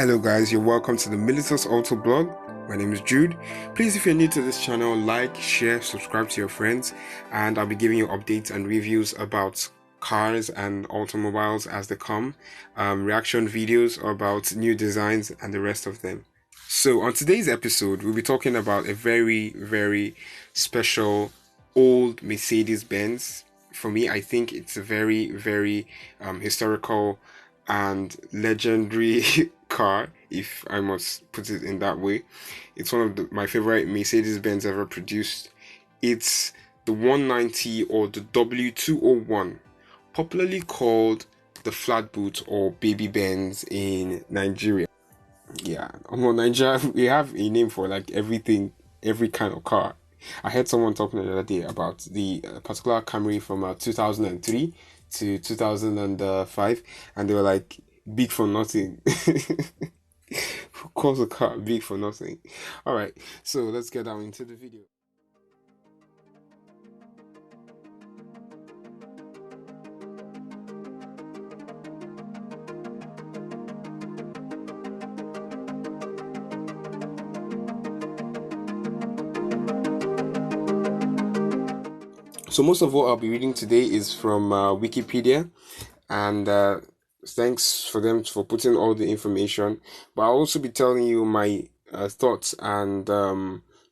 Hello guys, you're welcome to the Militous Auto blog. My name is Jude. Please, if you're new to this channel, like, share, subscribe to your friends, and I'll be giving you updates and reviews about cars and automobiles as they come, reaction videos about new designs and the rest of them. So on today's episode, we'll be talking about a very special old Mercedes-Benz. For me, I think it's a very historical and legendary car, if I must put it in that way. It's one of my favorite Mercedes-Benz ever produced. It's the 190 or the W201, popularly called the flatboot or baby Benz in Nigeria. Yeah, Nigeria, we have a name for like everything, every kind of car. I heard someone talking the other day about the particular Camry from 2003 to 2005, and they were like, big for nothing. Who calls a car big for nothing? Alright, so let's get down into the video. So most of what I'll be reading today is from Wikipedia, and thanks for them for putting all the information. But I'll also be telling you my thoughts and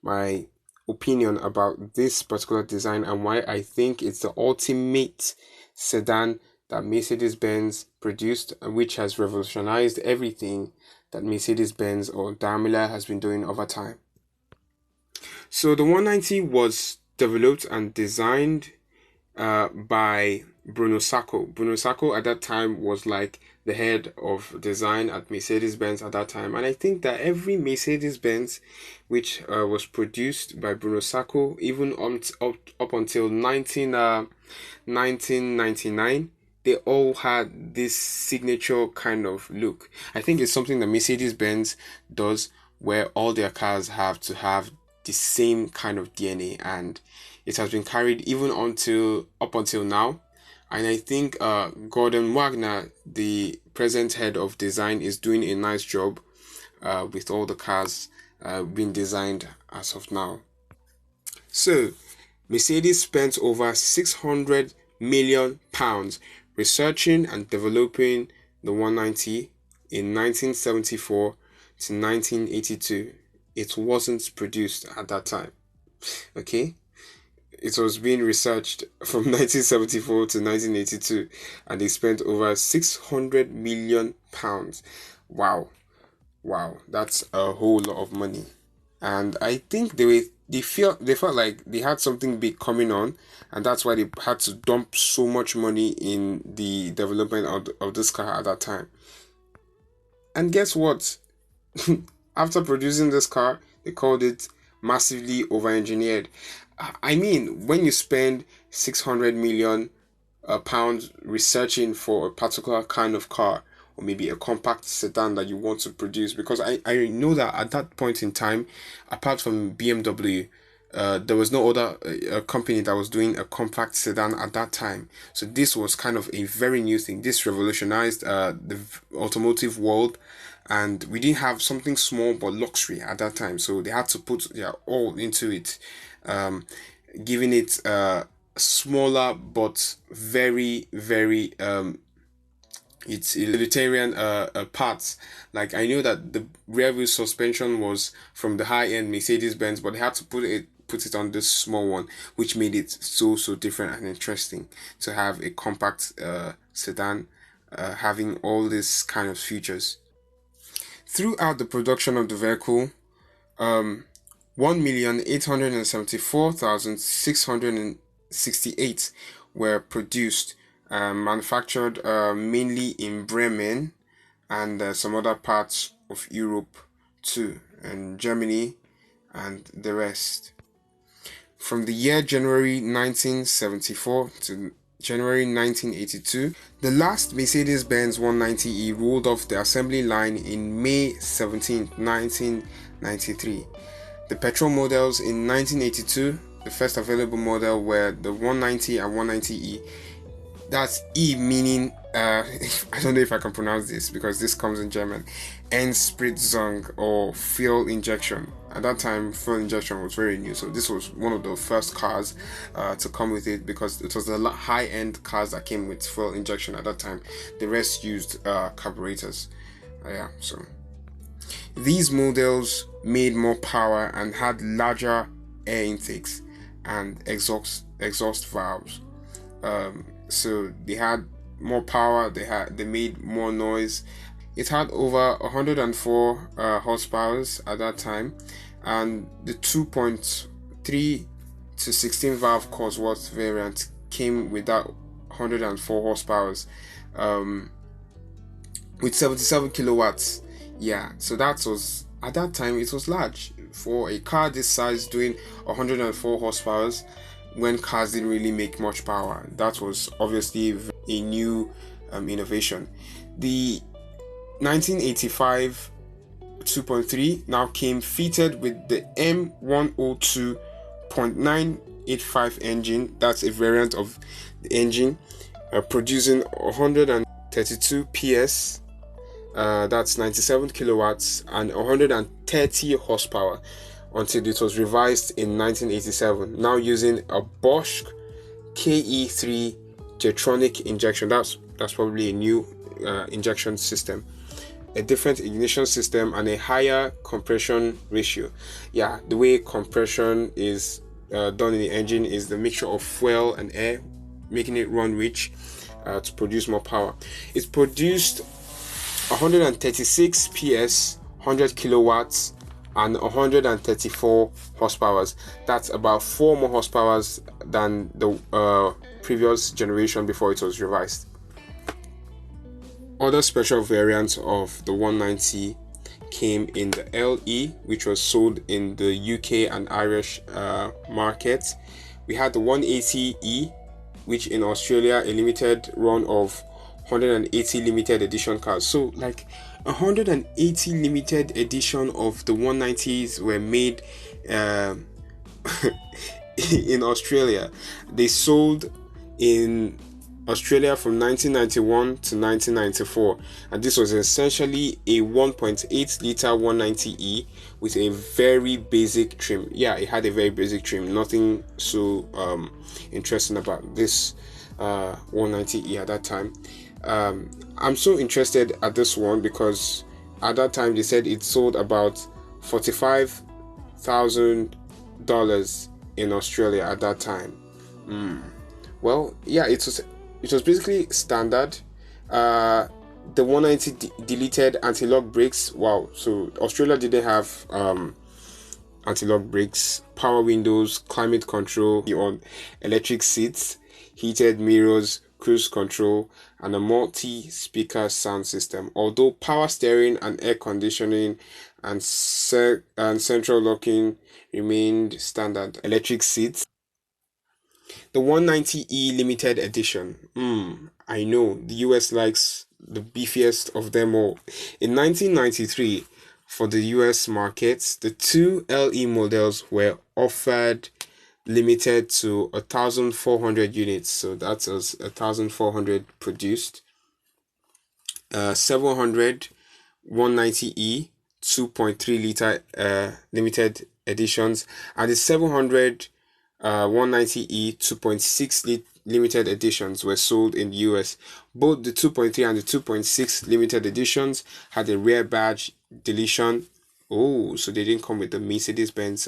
my opinion about this particular design and why I think it's the ultimate sedan that Mercedes-Benz produced, which has revolutionized everything that Mercedes-Benz or Daimler has been doing over time. So the 190 was developed and designed by Bruno Sacco. Bruno Sacco at that time was like the head of design at Mercedes-Benz at that time, and I think that every Mercedes-Benz which was produced by Bruno Sacco, even up until 1999, they all had this signature kind of look. I think it's something that Mercedes-Benz does, where all their cars have to have the same kind of DNA, and it has been carried even up until now. And I think Gordon Wagner, the present head of design, is doing a nice job with all the cars being designed as of now. So Mercedes spent over £600 million researching and developing the 190 in 1974 to 1982. It wasn't produced at that time. Okay, it was being researched from 1974 to 1982, and they spent over £600 million. Wow, that's a whole lot of money. And I think they felt like they had something big coming on, and that's why they had to dump so much money in the development of this car at that time. And guess what? After producing this car, they called it massively over-engineered. I mean, when you spend £600 million researching for a particular kind of car, or maybe a compact sedan that you want to produce, because I know that at that point in time, apart from BMW, there was no other company that was doing a compact sedan at that time. So this was kind of a very new thing. This revolutionized the automotive world, and we didn't have something small but luxury at that time. So they had to put their all into it, giving it smaller but very it's utilitarian parts. Like, I know that the rear wheel suspension was from the high-end Mercedes-Benz, but they had to put it on this small one, which made it so different and interesting to have a compact sedan having all these kind of features. Throughout the production of the vehicle, 1,874,668 were produced, manufactured mainly in Bremen and some other parts of Europe too, and Germany and the rest. From the year January 1974 to January 1982, the last Mercedes-Benz 190e rolled off the assembly line in May 17, 1993. The petrol models in 1982, the first available model, were the 190 and 190e. That's E meaning I don't know if I can pronounce this because this comes in German. Einspritzung, or fuel injection. At that time, fuel injection was very new, so this was one of the first cars to come with it, because it was the high-end cars that came with fuel injection at that time. The rest used carburetors. Yeah, so these models made more power and had larger air intakes and exhaust valves. So they had more power. They made more noise. It had over 104 horsepower at that time, and the 2.3 to 16 valve Cosworth variant came with that 104 horsepower, with 77 kilowatts. Yeah, so that was, at that time, it was large for a car this size, doing 104 horsepower when cars didn't really make much power. That was obviously a new innovation. The 1985 2.3 now came fitted with the M102.985 engine. That's a variant of the engine, producing 132 PS. That's 97 kilowatts and 130 horsepower, until it was revised in 1987, now using a Bosch KE3 Jetronic injection. That's probably a new injection system, a different ignition system, and a higher compression ratio. Yeah, the way compression is done in the engine is the mixture of fuel and air, making it run rich to produce more power. It's produced 136 PS, 100 kilowatts, and 134 horsepower. That's about 4 more horsepower than the previous generation before it was revised. Other special variants of the 190 came in the LE, which was sold in the UK and Irish markets. We had the 180E, which in Australia, a limited run of 180 limited edition cars. So like 180 limited edition of the 190s were made in Australia. They sold in Australia from 1991 to 1994, and this was essentially a 1.8 liter 190E with a very basic trim. Yeah, it had a very basic trim, nothing so interesting about this 190E at that time. I'm so interested at this one because at that time they said it sold about $45,000 in Australia at that time. Well, yeah, it was basically standard. The 190 deleted anti-lock brakes. Wow, so Australia didn't have anti-lock brakes, power windows, climate control on electric seats, heated mirrors, cruise control, and a multi-speaker sound system. Although power steering and air conditioning and central locking remained standard. Electric seats. The 190E limited edition. I know the US likes the beefiest of them all. In 1993, for the US markets, the two LE models were offered limited to 1,400 units. So that was 1,400 produced. 700 190E 2.3 liter limited editions, and the 700 190E 2.6 limited editions were sold in the US. Both the 2.3 and the 2.6 limited editions had a rear badge deletion. Oh, so they didn't come with the Mercedes-Benz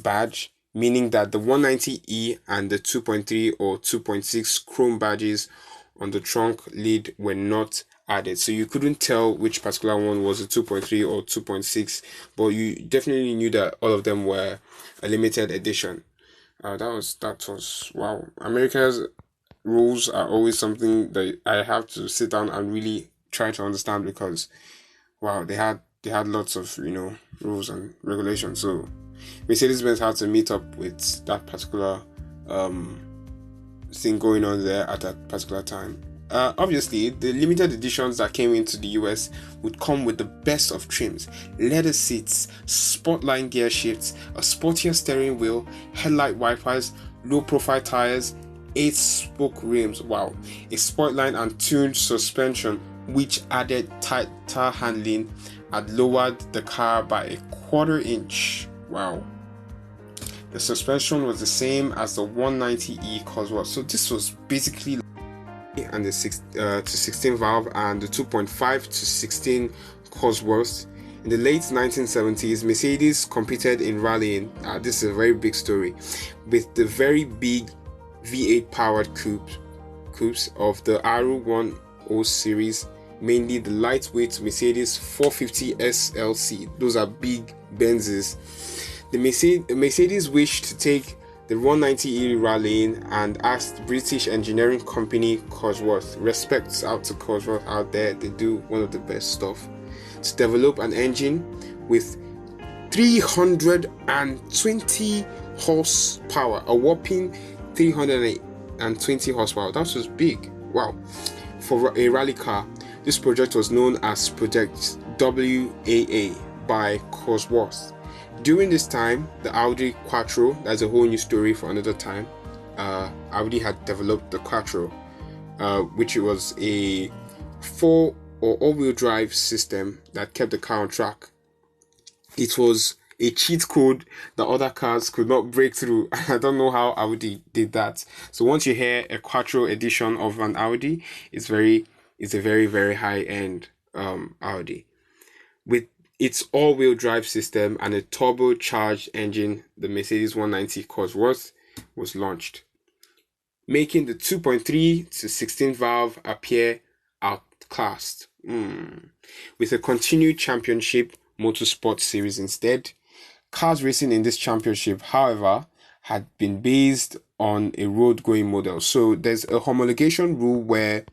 badge, meaning that the 190E and the 2.3 or 2.6 chrome badges on the trunk lid were not added, so you couldn't tell which particular one was a 2.3 or 2.6, but you definitely knew that all of them were a limited edition. That was wow. America's rules are always something that I have to sit down and really try to understand, because wow, they had lots of rules and regulations. So Mercedes-Benz had to meet up with that particular thing going on there at that particular time. Obviously, the limited editions that came into the US would come with the best of trims: leather seats, sportline gear shifts, a sportier steering wheel, headlight wipers, low profile tires, 8-spoke rims, wow, a sportline and tuned suspension, which added tighter handling, had lowered the car by a quarter inch. Wow. The suspension was the same as the 190e Cosworth. So this was basically and the 6 to 16 valve and the 2.5 to 16 Cosworth. In the late 1970s, Mercedes competed in rallying. This is a very big story, with the very big V8 powered coupes of the R10 series, mainly the lightweight Mercedes 450 SLC. Those are big Benzes. The Mercedes wished to take the 190e rallying and asked British engineering company Cosworth, respects out to Cosworth out there, they do one of the best stuff, to develop an engine with 320 horsepower, a whopping 320 horsepower. That was big. Wow. For a rally car, this project was known as Project WAA by Cosworth. During this time, the Audi Quattro, that's a whole new story for another time. Audi had developed the Quattro, which was a 4 or all-wheel drive system that kept the car on track. It was a cheat code that other cars could not break through. I don't know how Audi did that. So once you hear a Quattro edition of an Audi, it's a very, very high-end Audi. With its all-wheel drive system and a turbocharged engine, the Mercedes 190 Cosworth was launched, making the 2.3 to 16 valve appear outclassed. With a continued championship motorsport series instead. Cars racing in this championship, however, had been based on a road-going model. So there's a homologation rule where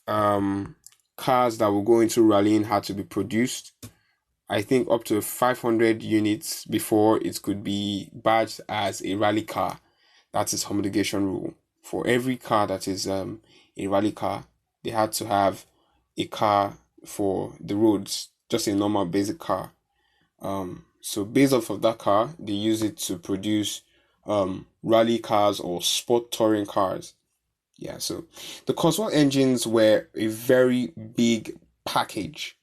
cars that will go into rallying had to be produced, I think, up to 500 units before it could be badged as a rally car. That is homologation rule. For every car that is a rally car, they had to have a car for the roads, just a normal basic car. So based off of that car, they use it to produce rally cars or sport touring cars. Yeah, so the Cosworth engines were a very big package.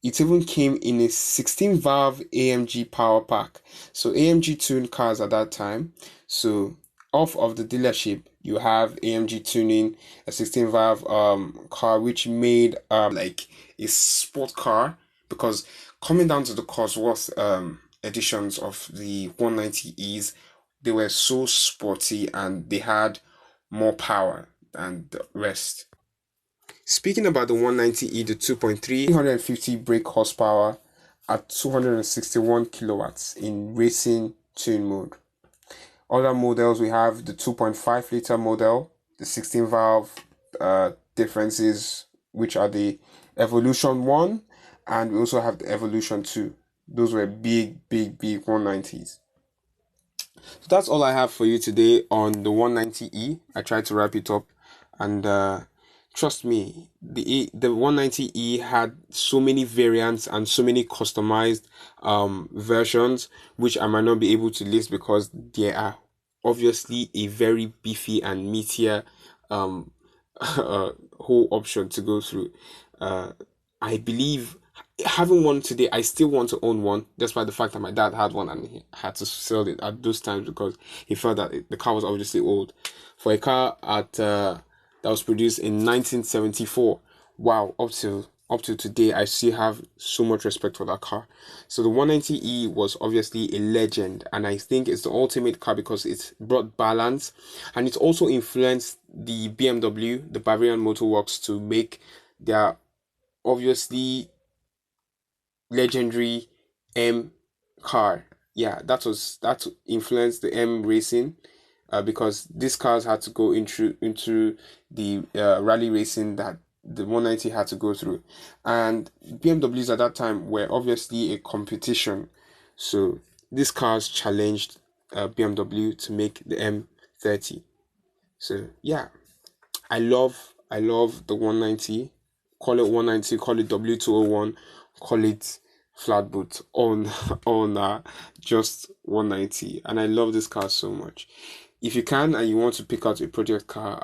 It even came in a 16-valve AMG power pack. So AMG tuned cars at that time. So off of the dealership, you have AMG tuning a 16-valve car, which made like a sport car, because coming down to the Cosworth editions of the 190Es, they were so sporty and they had more power than the rest. Speaking about the 190E, the 2.3, 350 brake horsepower at 261 kilowatts in racing tune mode. Other models, we have the 2.5 liter model, the 16 valve differences, which are the Evolution 1, and we also have the Evolution 2. Those were big 190s. So that's all I have for you today on the 190E. I tried to wrap it up, and trust me, the 190E had so many variants and so many customized versions, which I might not be able to list because there are obviously a very beefy and meatier whole option to go through. I believe having one today, I still want to own one, despite the fact that my dad had one and he had to sell it at those times because he felt that the car was obviously old. For a car that was produced in 1974, wow, up to today, I still have so much respect for that car. So the 190E was obviously a legend, and I think it's the ultimate car because it brought balance, and it also influenced the BMW, the Bavarian Motor Works, to make their obviously legendary M car. Yeah, that influenced the M racing, because these cars had to go into the rally racing that the 190 had to go through, and BMWs at that time were obviously a competition. So these cars challenged BMW to make the M30. So yeah, I love the 190. Call it 190, call it W201, call it flatboot on just 190, and I love this car so much. if you can and you want to pick out a project car,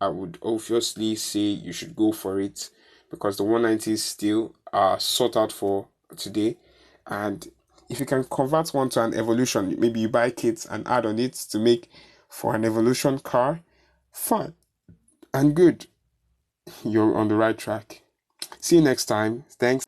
I would obviously say you should go for it, because the 190s still are sought out for today. And if you can convert one to an evolution, maybe you buy kits and add on it to make for an evolution car, fine and good. You're on the right track. See you next time. Thanks.